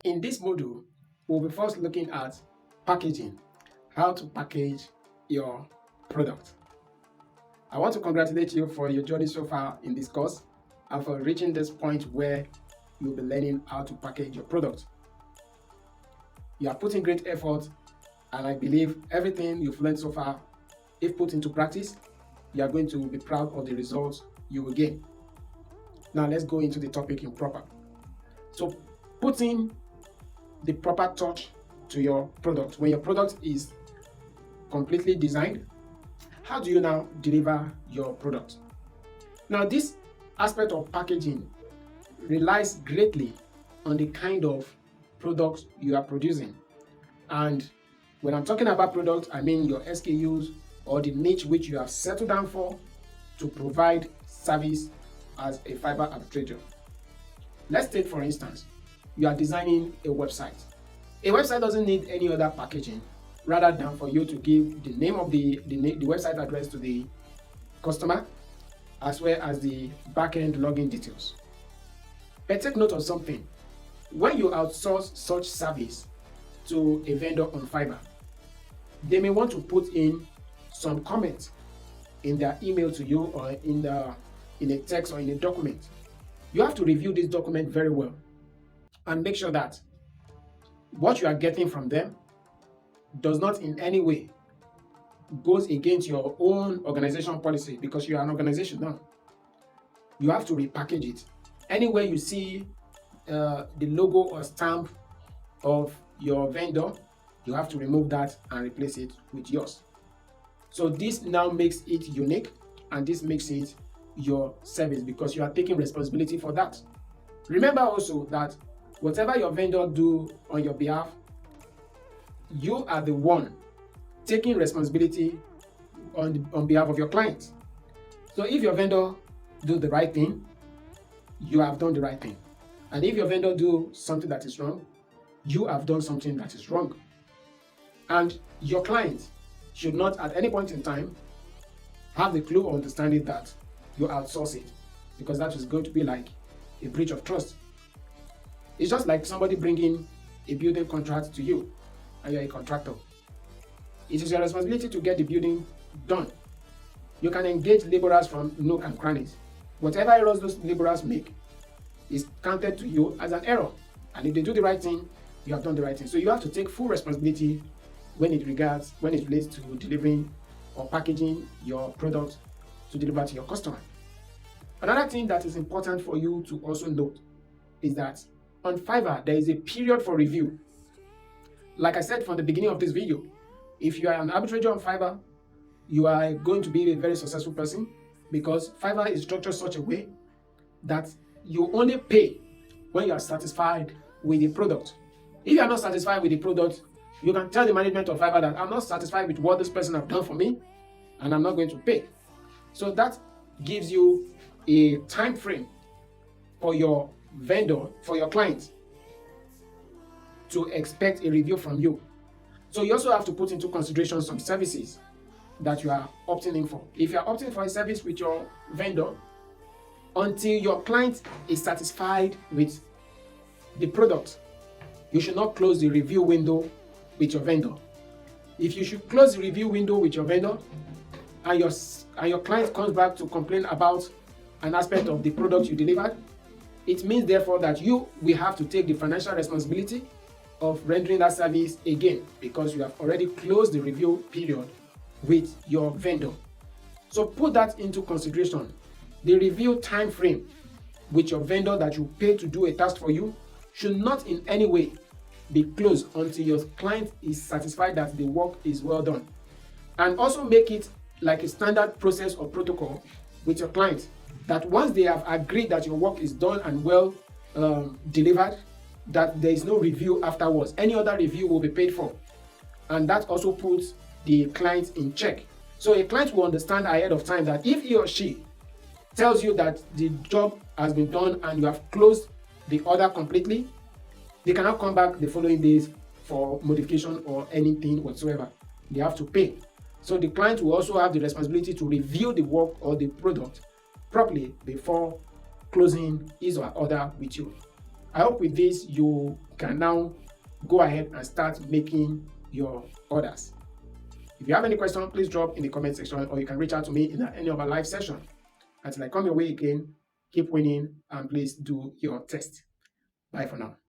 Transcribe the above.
In this module, we'll be first looking at packaging, how to package your product. I want to congratulate you for your journey so far in this course and for reaching this point where you'll be learning how to package your product. You are putting great effort, and I believe everything you've learned so far, if put into practice, you are going to be proud of the results you will gain. Now let's go into the topic in proper. So putting the proper touch to your product. When your product is completely designed, how do you now deliver your product? Now, this aspect of packaging relies greatly on the kind of product you are producing. And when I'm talking about product, I mean your SKUs or the niche which you have settled down for to provide service as a Fiverr arbitrator. Let's take, for instance, you are designing a website. A website doesn't need any other packaging rather than for you to give the name of the website address to the customer as well as the backend login details. But take note of something. When you outsource such service to a vendor on Fiverr, they may want to put in some comments in their email to you or in a text or in a document. You have to review this document very well and make sure that what you are getting from them does not in any way goes against your own organization policy, because you are an organization now. You have to repackage it. Anywhere you see the logo or stamp of your vendor, you have to remove that and replace it with yours. So this now makes it unique, and this makes it your service because you are taking responsibility for that. Remember also that whatever your vendor do on your behalf, you are the one taking responsibility on behalf of your client. So if your vendor do the right thing, you have done the right thing. And if your vendor do something that is wrong, you have done something that is wrong. And your client should not at any point in time have the clue or understanding that you outsource it, because that is going to be like a breach of trust. It's just like somebody bringing a building contract to you and you're a contractor. It is your responsibility to get the building done. You can engage laborers from nook and crannies. Whatever errors those laborers make is counted to you as an error. And if they do the right thing, you have done the right thing. So you have to take full responsibility when it relates to delivering or packaging your product to deliver to your customer. Another thing that is important for you to also note is that on Fiverr, there is a period for review. Like I said from the beginning of this video, if you are an arbitrator on Fiverr, you are going to be a very successful person, because Fiverr is structured such a way that you only pay when you are satisfied with the product. If you are not satisfied with the product, you can tell the management of Fiverr that I'm not satisfied with what this person has done for me and I'm not going to pay. So that gives you a time frame for your vendor, for your client to expect a review from you. So you also have to put into consideration some services that you are opting in for. If you are opting for a service with your vendor, until your client is satisfied with the product, you should not close the review window with your vendor. If you should close the review window with your vendor and your client comes back to complain about an aspect of the product you delivered, it means therefore that you will have to take the financial responsibility of rendering that service again, because you have already closed the review period with your vendor. So put that into consideration. The review time frame with your vendor that you pay to do a task for you should not in any way be closed until your client is satisfied that the work is well done. And also make it like a standard process or protocol with your client that once they have agreed that your work is done and well delivered, that there is no review afterwards. Any other review will be paid for. And that also puts the client in check. So a client will understand ahead of time that if he or she tells you that the job has been done and you have closed the order completely, they cannot come back the following days for modification or anything whatsoever. They have to pay. So the client will also have the responsibility to review the work or the product properly before closing his or her order with you. I hope with this you can now go ahead and start making your orders. If you have any question, please drop in the comment section, or you can reach out to me in any of our live session. Until I come your way again, keep winning and please do your test. Bye for now.